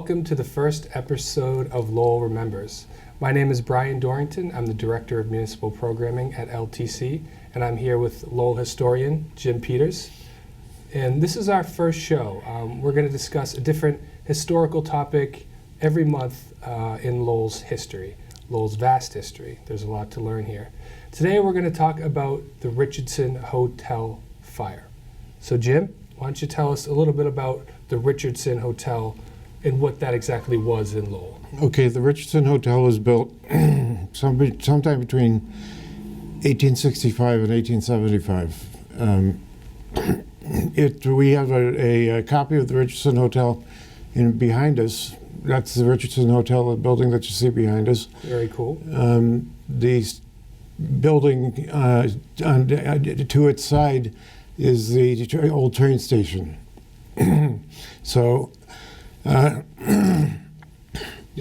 welcome to the first episode of Lowell Remembers. My name is Brian Dorrington. I'm the Director of Municipal Programming at LTC, and I'm here with Lowell historian Jim Peters. And this is our first show. We're going to discuss a different historical topic every month in Lowell's history, Lowell's vast history. There's a lot to learn here. Today we're going to talk about the Richardson Hotel fire. So Jim, why don't you tell us a little bit about the Richardson Hotel and what that exactly was in Lowell? Okay, the Richardson Hotel was built sometime between 1865 and 1875. We have a copy of the Richardson Hotel behind us. That's the Richardson Hotel, the building that you see behind us. Very cool. The building to its side is the old train station. So, yeah,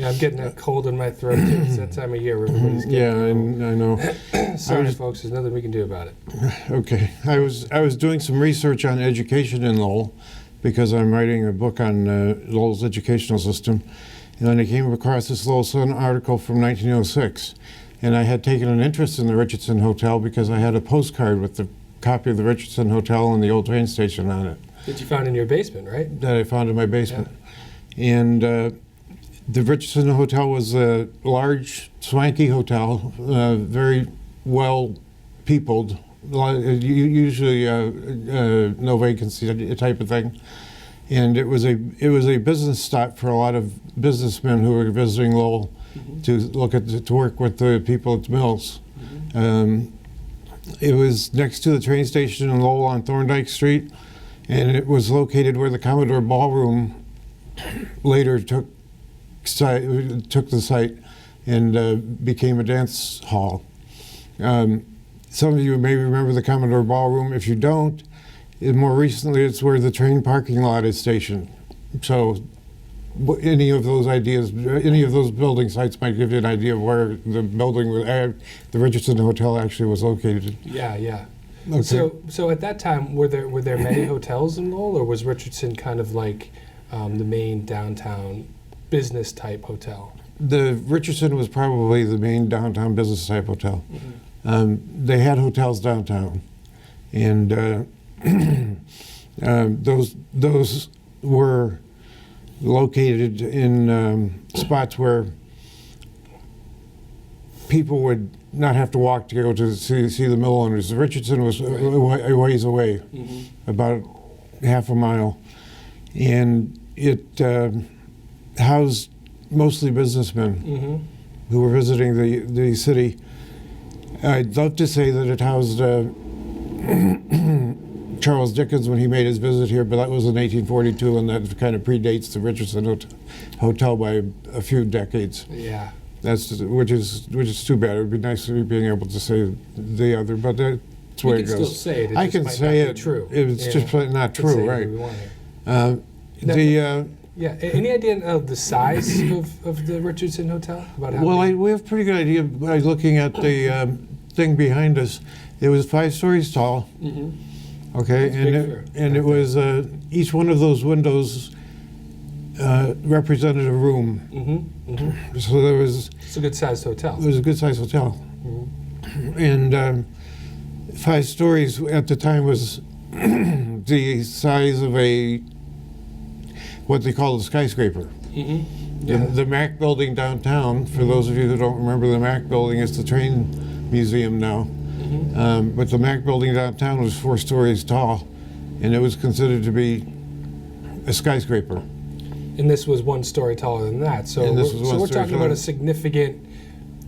I'm getting that cold in my throat too. It's that time of year where everybody's getting I know. Sorry, folks, there's nothing we can do about it. Okay, I was doing some research on education in Lowell because I'm writing a book on Lowell's educational system, and then I came across this Lowell Sun article from 1906, and I had taken an interest in the Richardson Hotel because I had a postcard with the copy of the Richardson Hotel and the old train station on it. That you found in your basement, right? That I found in my basement. Yeah. And the Richardson Hotel was a large, swanky hotel, very well peopled, usually no vacancy type of thing. And it was a business stop for a lot of businessmen who were visiting Lowell to work with the people at the mills. It was next to the train station in Lowell on Thorndike Street, and it was located where the Commodore Ballroom later took the site and became a dance hall. Some of you may remember the Commodore Ballroom. If you don't, more recently it's where the train parking lot is stationed. So any of those building sites might give you an idea of where the building, the Richardson Hotel actually was located. Yeah. Okay. So at that time, were there many hotels in Lowell, or was Richardson kind of like the main downtown business type hotel? The Richardson was probably the main downtown business type hotel. They had hotels downtown, and those were located in spots where people would not have to walk to go to see the mill owners. The Richardson was a ways away, about half a mile, and it housed mostly businessmen who were visiting the city. I'd love to say that it housed Charles Dickens when he made his visit here, but that was in 1842, and that kind of predates the Richardson Hotel by a few decades. Yeah. Which is too bad. It would be nice to be being able to say the other, but that's the way it goes. You can still say it. I can say it. True. It's just not true, right? Any idea of the size of the Richardson Hotel? We have a pretty good idea by looking at the thing behind us. It was 5 stories tall. Okay, and it was each one of those windows represented a room. So there was. It's a good sized hotel. It was a good sized hotel, and 5 stories at the time was the size of what they call a skyscraper. The Mack Building downtown. For those of you who don't remember, the Mack Building is the train museum now. But the Mack Building downtown was 4 stories tall, and it was considered to be a skyscraper. And this was 1 story taller than that. So we're talking about a significant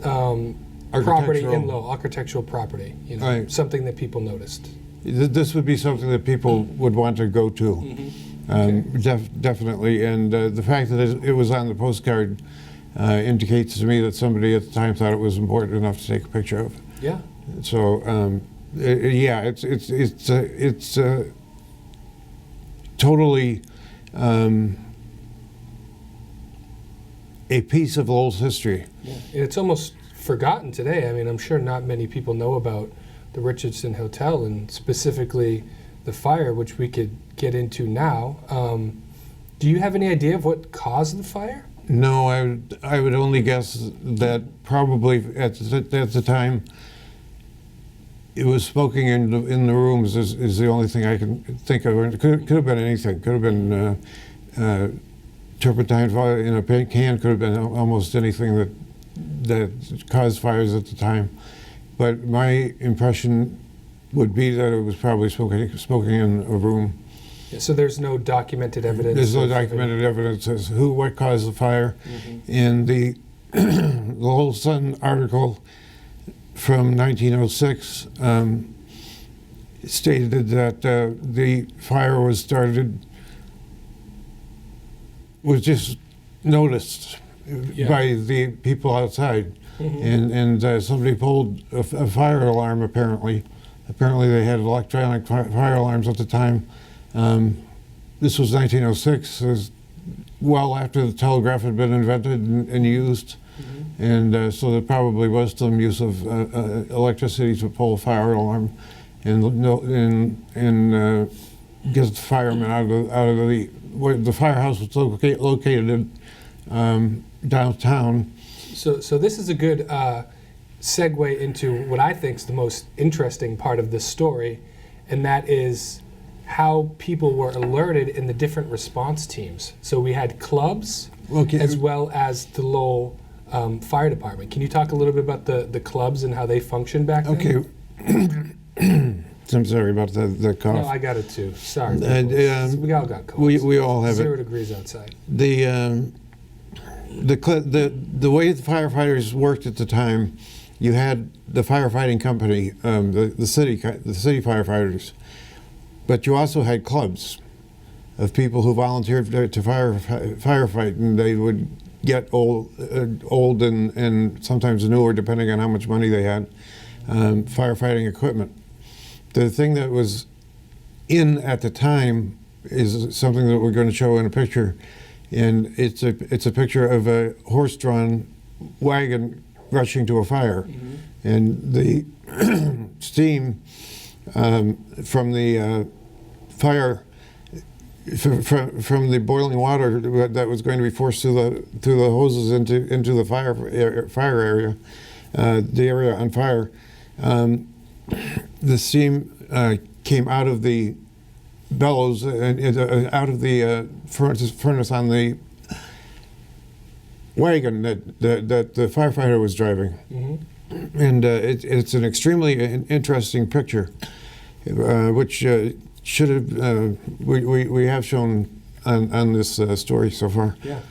property in Lowell, architectural property. Right. Something that people noticed. This would be something that people would want to go to, definitely. And the fact that it was on the postcard indicates to me that somebody at the time thought it was important enough to take a picture of. Yeah. So it's totally a piece of Lowell's history. Yeah. And it's almost forgotten today. I mean, I'm sure not many people know about the Richardson Hotel and specifically the fire, which we could get into now. Do you have any idea of what caused the fire? No, I would only guess that probably at the time it was smoking in the rooms is the only thing I can think of. It could have been anything. Could have been turpentine fire in a paint can. Could have been almost anything that caused fires at the time. But my impression would be that it was probably smoking in a room. Yeah, so there's no documented evidence? There's no documented evidence as what caused the fire. Mm-hmm. In the Lowell Sun article from 1906 stated that the fire was just noticed by the people outside. Mm-hmm. And somebody pulled a fire alarm apparently. Apparently they had electronic fire alarms at the time. This was 1906, was well after the telegraph had been invented and used. Mm-hmm. And so there probably was some use of electricity to pull a fire alarm and get the firemen out of where the firehouse was located in downtown. So this is a good segue into what I think is the most interesting part of this story, and that is how people were alerted in the different response teams. So we had clubs as well as the Lowell Fire Department. Can you talk a little bit about the clubs and how they functioned back then? Okay. I'm sorry about the cough. No, I got it too. Sorry. We all got colds. We all have 0 degrees outside. The way the firefighters worked at the time, you had the firefighting company, the city firefighters, but you also had clubs of people who volunteered to firefight, and they would get old and sometimes newer, depending on how much money they had, firefighting equipment. The thing that was in at the time is something that we're going to show in a picture, and it's a picture of a horse-drawn wagon rushing to a fire. Mm-hmm. And the steam from the fire, from the boiling water that was going to be forced through the hoses into the fire area, the area on fire, the steam came out of the bellows and out of the furnace on the wagon that the firefighter was driving. Mm-hmm. And it's an extremely interesting picture, which should have we have shown on this story so far. Yeah.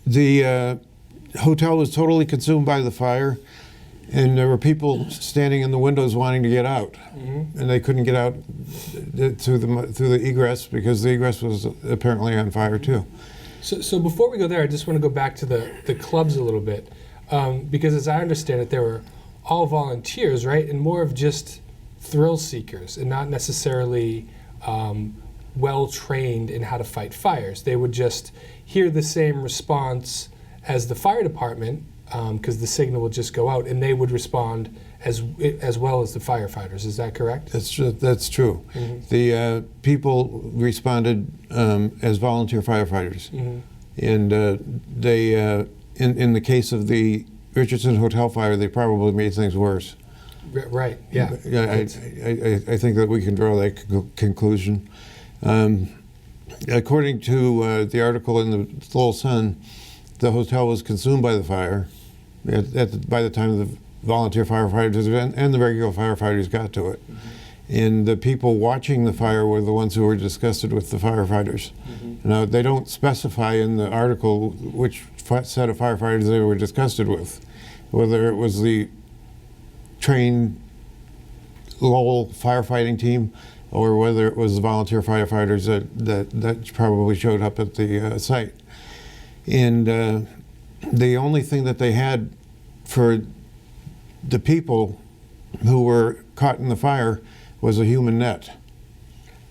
The hotel was totally consumed by the fire, and there were people standing in the windows wanting to get out, mm-hmm. and they couldn't get out through the egress because the egress was apparently on fire too. So before we go there, I just want to go back to the clubs a little bit, because as I understand it, they were all volunteers, right, and more of just thrill seekers and not necessarily well trained in how to fight fires. They would just hear the same response as the fire department, because the signal would just go out, and they would respond as well as the firefighters. Is that correct? That's true. Mm-hmm. The people responded as volunteer firefighters, mm-hmm. and they, in the case of the Richardson Hotel fire, they probably made things worse. Right. Yeah. I think that we can draw that conclusion. According to the article in the Lowell Sun, the hotel was consumed by the fire by the time the volunteer firefighters and the regular firefighters got to it. Mm-hmm. And the people watching the fire were the ones who were disgusted with the firefighters. Mm-hmm. Now, they don't specify in the article which set of firefighters they were disgusted with, whether it was the trained Lowell firefighting team or whether it was the volunteer firefighters that probably showed up at the site. And the only thing that they had for the people who were caught in the fire was a human net.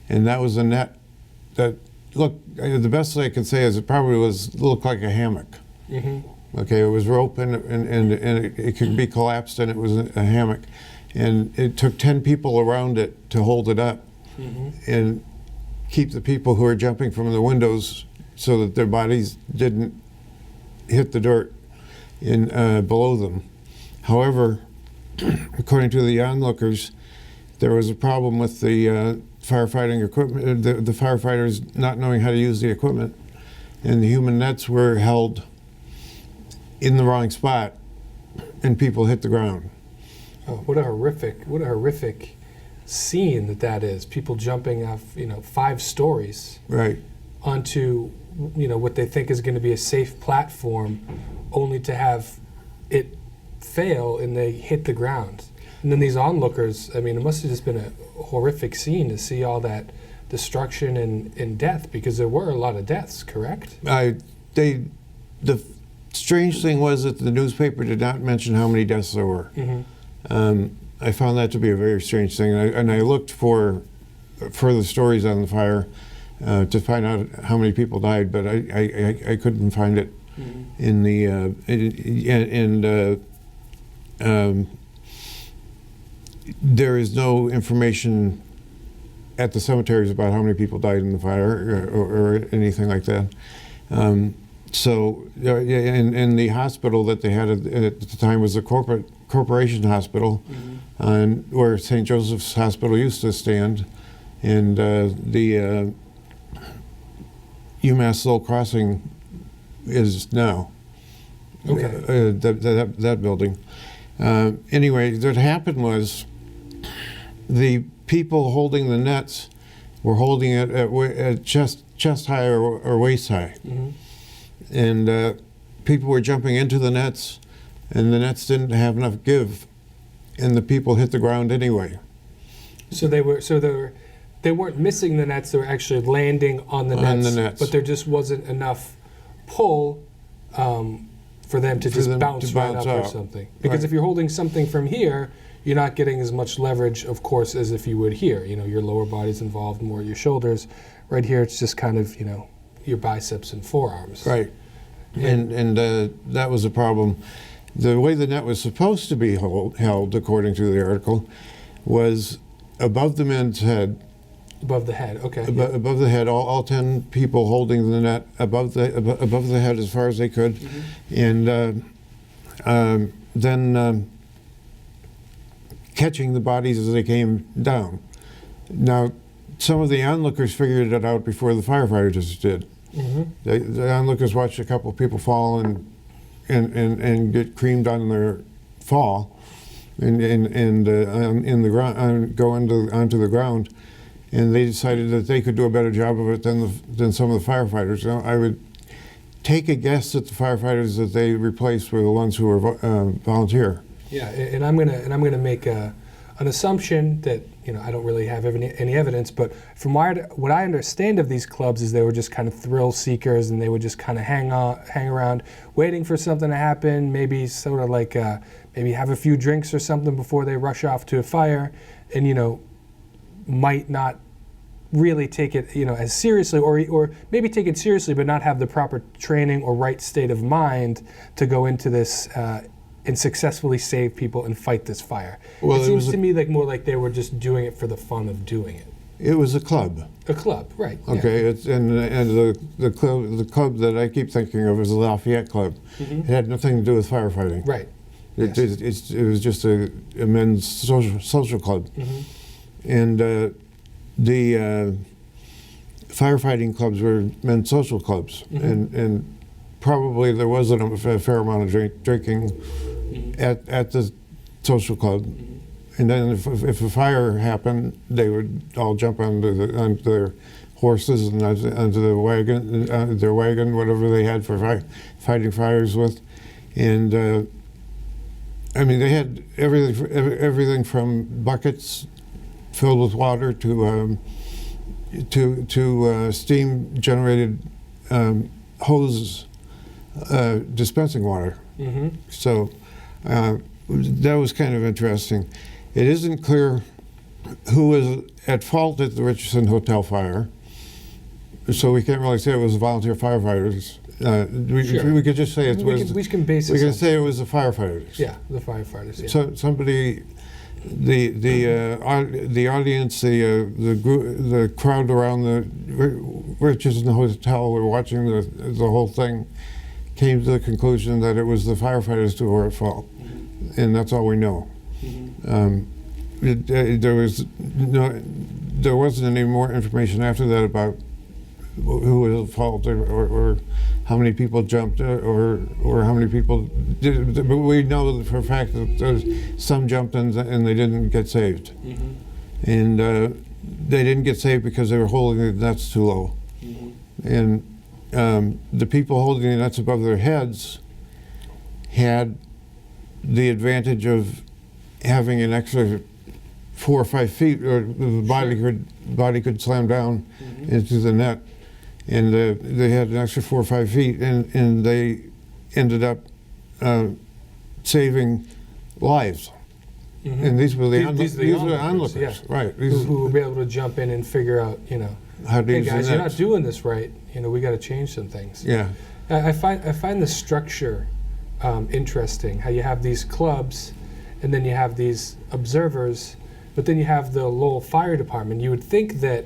And that was a net that the best I can say is it probably looked like a hammock. Mm-hmm. Okay, it was rope and it could be collapsed, and it was a hammock. And it took 10 people around it to hold it up. Mm-hmm. And keep the people who were jumping from the windows so that their bodies didn't hit the dirt below them. However, according to the onlookers, there was a problem with the firefighting equipment, the firefighters not knowing how to use the equipment, and the human nets were held in the wrong spot, and people hit the ground. Oh, what a horrific scene that is. People jumping off, 5 stories Right. onto, what they think is going to be a safe platform, only to have it fail and they hit the ground. And then these onlookers, it must have just been a horrific scene to see all that destruction and death, because there were a lot of deaths, correct? The strange thing was that the newspaper did not mention how many deaths there were. I found that to be a very strange thing, and I looked for further stories on the fire to find out how many people died, but I couldn't find it in the there is no information at the cemeteries about how many people died in the fire or anything like that. And the hospital that they had at the time was a corporation hospital, where St. Joseph's Hospital used to stand, and the UMass Lowell Crossing is now. Okay. That building. Anyway, what happened was the people holding the nets were holding it at chest high or waist high. And people were jumping into the nets, and the nets didn't have enough give, and the people hit the ground anyway. So they weren't missing the nets; they were actually landing on the nets. But there just wasn't enough pull for them to just bounce right up or something. Because if you're holding something from here, you're not getting as much leverage, of course, as if you would here. Your lower body's involved more, your shoulders. Right here, it's just kind of your biceps and forearms. Right. And that was a problem. The way the net was supposed to be held, according to the article, was above the men's head. Above the head, okay. Above the head, all 10 people holding the net above the head as far as they could, and then catching the bodies as they came down. Now, some of the onlookers figured it out before the firefighters did. The onlookers watched a couple of people fall and get creamed on their fall, and in the ground, go onto the ground, and they decided that they could do a better job of it than some of the firefighters. Now, I would take a guess that the firefighters that they replaced were the ones who were volunteer. Yeah, and I'm gonna make an assumption that I don't really have any evidence, but from what I understand of these clubs is they were just kind of thrill seekers, and they would just kind of hang around, waiting for something to happen. Maybe sort of like maybe have a few drinks or something before they rush off to a fire, and might not really take it as seriously, or maybe take it seriously but not have the proper training or right state of mind to go into this and successfully save people and fight this fire. Well, it seems to me more like they were just doing it for the fun of doing it. It was a club. A club, right? Okay, yeah. and the club that I keep thinking of is the Lafayette Club. It had nothing to do with firefighting. Right. It was just a men's social club. And the firefighting clubs were men's social clubs, and probably there wasn't a fair amount of drinking at the social club. And then if a fire happened, they would all jump onto their horses and onto the wagon, their wagon, whatever they had for fighting fires with, and they had everything from buckets filled with water to steam generated hoses dispensing water. So that was kind of interesting. It isn't clear who was at fault at the Richardson Hotel fire, so we can't really say it was volunteer firefighters. We could just say it was. We can base we can say it was the firefighters. Yeah, the firefighters. Yeah. So somebody the audience, the crowd around the Richardson Hotel were watching the whole thing, came to the conclusion that it was the firefighters who were at fault, and that's all we know. There wasn't any more information after that about who was at fault or how many people jumped or how many people did. But we know for a fact that some jumped and they didn't get saved. And they didn't get saved because they were holding the nets too low. And the people holding the nets above their heads had the advantage of having an extra 4 or 5 feet, or the body could slam down into the net, and they had an extra 4 or 5 feet, and they ended up saving lives. And these were the onlookers, yeah, right? Who would be able to jump in and figure out, How to hey use the guys, you're not nets. doing this right. We got to change some things. Yeah. I find the structure interesting. How you have these clubs, and then you have these observers, but then you have the Lowell Fire Department. You would think that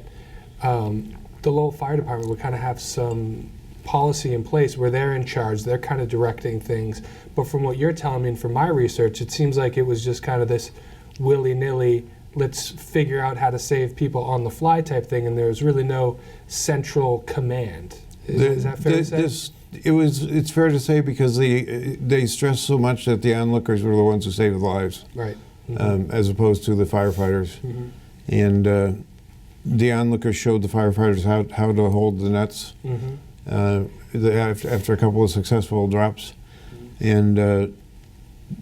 the Lowell Fire Department would kind of have some policy in place where they're in charge, they're kind of directing things. But from what you're telling me and from my research, it seems like it was just kind of this willy-nilly, let's figure out how to save people on the fly type thing, and there's really no central command. Is that fair to say? It's fair to say because they stressed so much that the onlookers were the ones who saved lives. Right. As opposed to the firefighters. And the onlookers showed the firefighters how to hold the nets after a couple of successful drops. And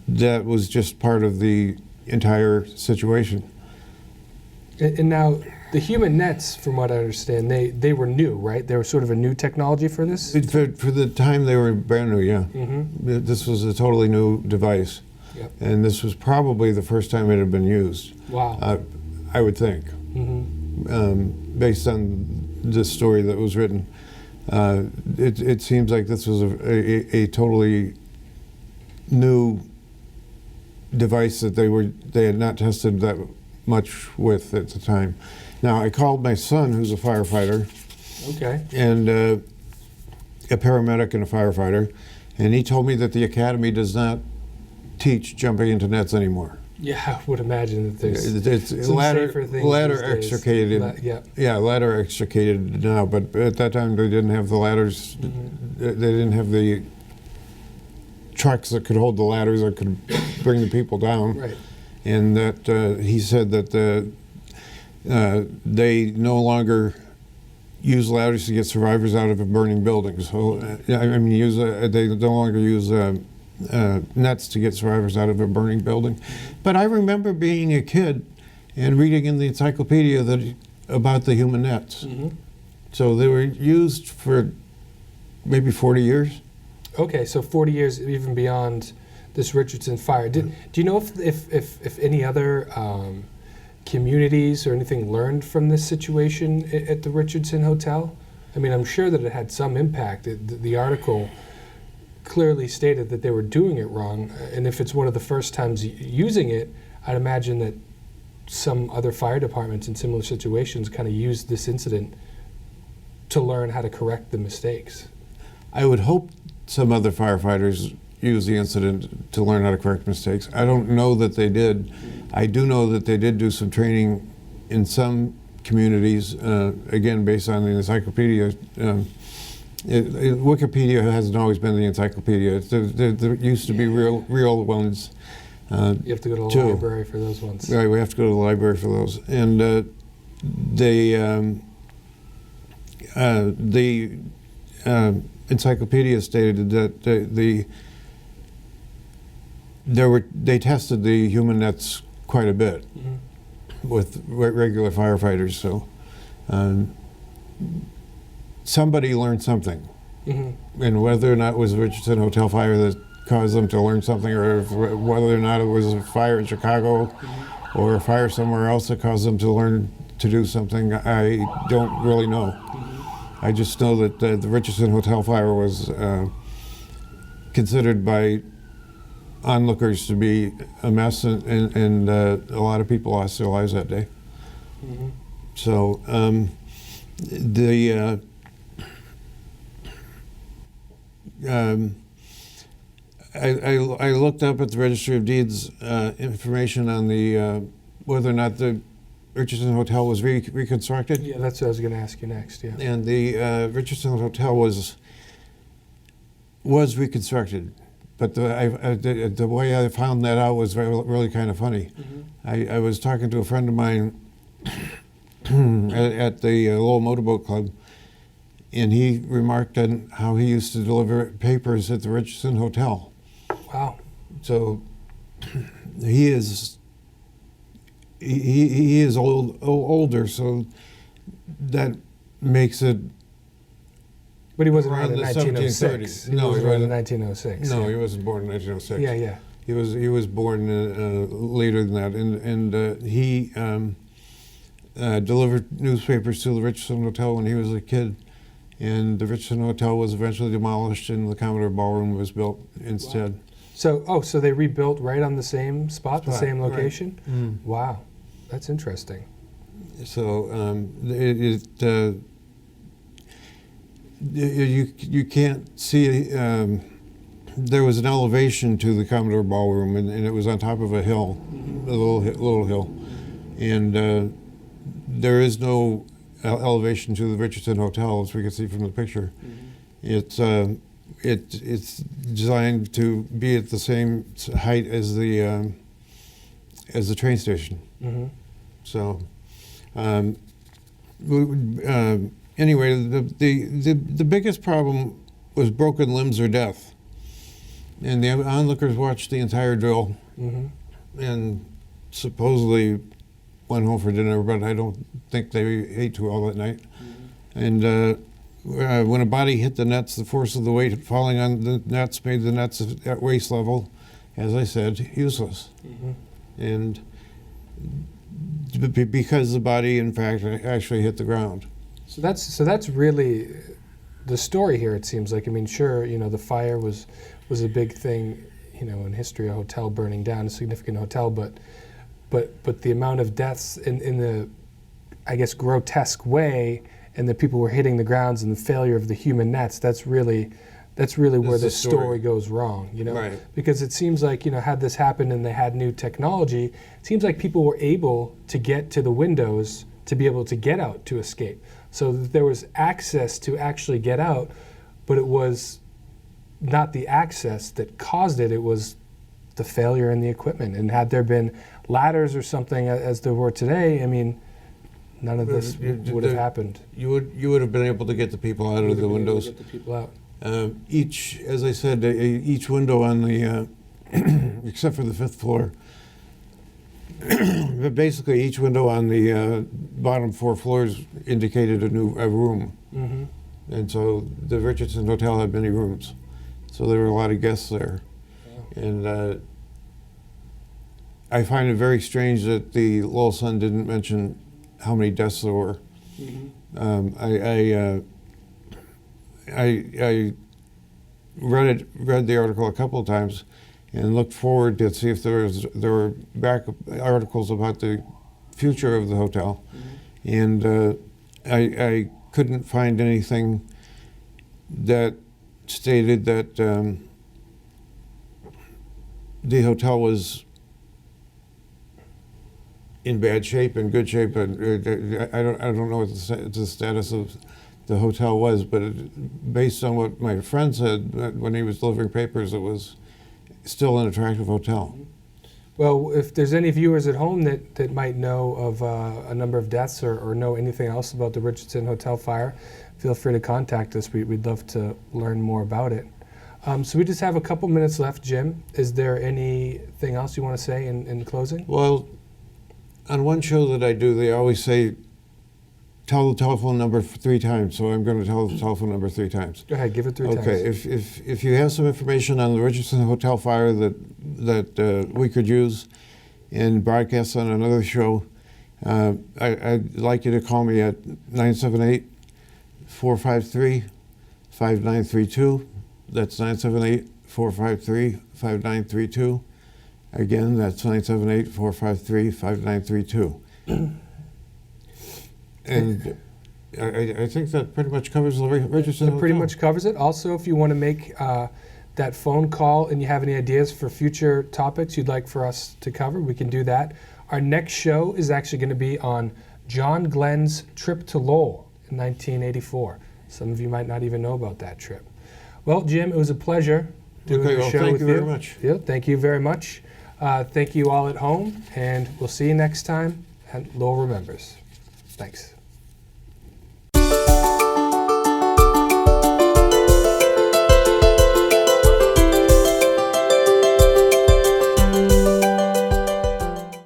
that was just part of the entire situation. And now, the human nets, from what I understand, they were new, right? They were sort of a new technology for this? For the time, they were brand new, yeah. This was a totally new device. Yep. And this was probably the first time it had been used. Wow. I would think, based on the story that was written. It seems like this was a totally new device that they had not tested that much with at the time. Now, I called my son, who's a firefighter, and a paramedic and a firefighter, and he told me that the academy does not teach jumping into nets anymore. Yeah, I would imagine that there's it's some ladder safer things ladder these days. extricated. Yeah, ladder extricated now, but at that time they didn't have the ladders. They didn't have the trucks that could hold the ladders that could bring the people down. Right. And that he said that they no longer use ladders to get survivors out of a burning building. So I mean, they no longer use nets to get survivors out of a burning building. But I remember being a kid and reading in the encyclopedia about the human nets. So they were used for maybe 40 years. Okay, so 40 years, even beyond this Richardson fire. Do you know if any other communities or anything learned from this situation at the Richardson Hotel? I mean, I'm sure that it had some impact. The article clearly stated that they were doing it wrong, and if it's one of the first times using it, I'd imagine that some other fire departments in similar situations kind of used this incident to learn how to correct the mistakes. I would hope some other firefighters used the incident to learn how to correct mistakes. I don't know that they did. I do know that they did do some training in some communities, again, based on the encyclopedia. Wikipedia hasn't always been the encyclopedia. There used to be real ones. You have to go to the library for those ones. Right, we have to go to the library for those. And the encyclopedia stated that they tested the human nets quite a bit with regular firefighters. So somebody learned something, and whether or not it was the Richardson Hotel fire that caused them to learn something, or whether or not it was a fire in Chicago or a fire somewhere else that caused them to learn to do something, I don't really know. I just know that the Richardson Hotel fire was considered by onlookers to be a mess, and a lot of people lost their lives that day. Mm-hmm. So the I looked up at the Registry of Deeds information on the whether or not the Richardson Hotel was reconstructed. Yeah, that's what I was going to ask you next. Yeah. And the Richardson Hotel was reconstructed, but the way I found that out was really kind of funny. Mm-hmm. I was talking to a friend of mine at the Lowell Motorboat Club, and he remarked on how he used to deliver papers at the Richardson Hotel. Wow. So he is older, so that makes it. But he wasn't around born in the 1906. 1730s. No, he was he born in wasn't. 1906. No, yeah. he wasn't born in 1906. Yeah, yeah. He was born later than that, and he delivered newspapers to the Richardson Hotel when he was a kid, and the Richardson Hotel was eventually demolished, and the Commodore Ballroom was built instead. Wow. So they rebuilt right on the same spot, the same location. Right. Mm. Wow, that's interesting. So you can't see. There was an elevation to the Commodore Ballroom, and it was on top of a hill, a little hill, and there is no elevation to the Richardson Hotel, as we can see from the picture. Mm-hmm. It's designed to be at the same height as the train station. Mm-hmm. So, anyway, the biggest problem was broken limbs or death, and the onlookers watched the entire drill, Mm-hmm. and supposedly went home for dinner, but I don't think they ate too well that night. Mm-hmm. And when a body hit the nets, the force of the weight falling on the nets made the nets at waist level, as I said, useless. Mm-hmm. And because the body, in fact, actually hit the ground. So that's really the story here. It seems like. I mean, sure, the fire was a big thing, in history, a hotel burning down, a significant hotel, but the amount of deaths in the, I guess, grotesque way, and the people were hitting the grounds, and the failure of the human nets. That's really where the story goes wrong. Right. Because it seems like had this happened and they had new technology, it seems like people were able to get to the windows to be able to get out to escape. So that there was access to actually get out, but it was not the access that caused it. It was the failure in the equipment. And had there been ladders or something as there were today, I mean, none of this would have happened. You would have been able to get the people out of the windows. Get the people out. As I said, each window on the, except for the fifth floor, but basically each window on the bottom 4 floors indicated a room. Mm-hmm. And so the Richardson Hotel had many rooms. So there were a lot of guests there. Wow. And I find it very strange that the Lowell Sun didn't mention how many deaths there were. Mm-hmm. I read the article a couple of times and looked forward to see if there were back articles about the future of the hotel. Mm-hmm. And I couldn't find anything that stated that the hotel was in bad shape, in good shape. I don't know what the status of the hotel was, but based on what my friend said when he was delivering papers, it was still an attractive hotel. Well, if there's any viewers at home that might know of a number of deaths or know anything else about the Richardson Hotel fire, feel free to contact us. We'd love to learn more about it. So we just have a couple minutes left. Jim, is there anything else you want to say in closing? Well, on one show that I do, they always say, tell the telephone number 3 times, so I'm going to tell the telephone number 3 times. Go ahead, give it 3 times. Okay, if you have some information on the Richardson Hotel fire that we could use and broadcast on another show, I'd like you to call me at 978-453-5932. That's 978-453-5932. Again, that's 978-453-5932. And I think that pretty much covers the Richardson It pretty Hotel. much covers it. Also, if you want to make that phone call and you have any ideas for future topics you'd like for us to cover, we can do that. Our next show is actually going to be on John Glenn's trip to Lowell in 1984. Some of you might not even know about that trip. Well, Jim, it was a pleasure doing Okay, the well, show thank with you very much. Yeah, thank you very much. Thank you all at home, and we'll see you next time at Lowell Remembers. Thanks.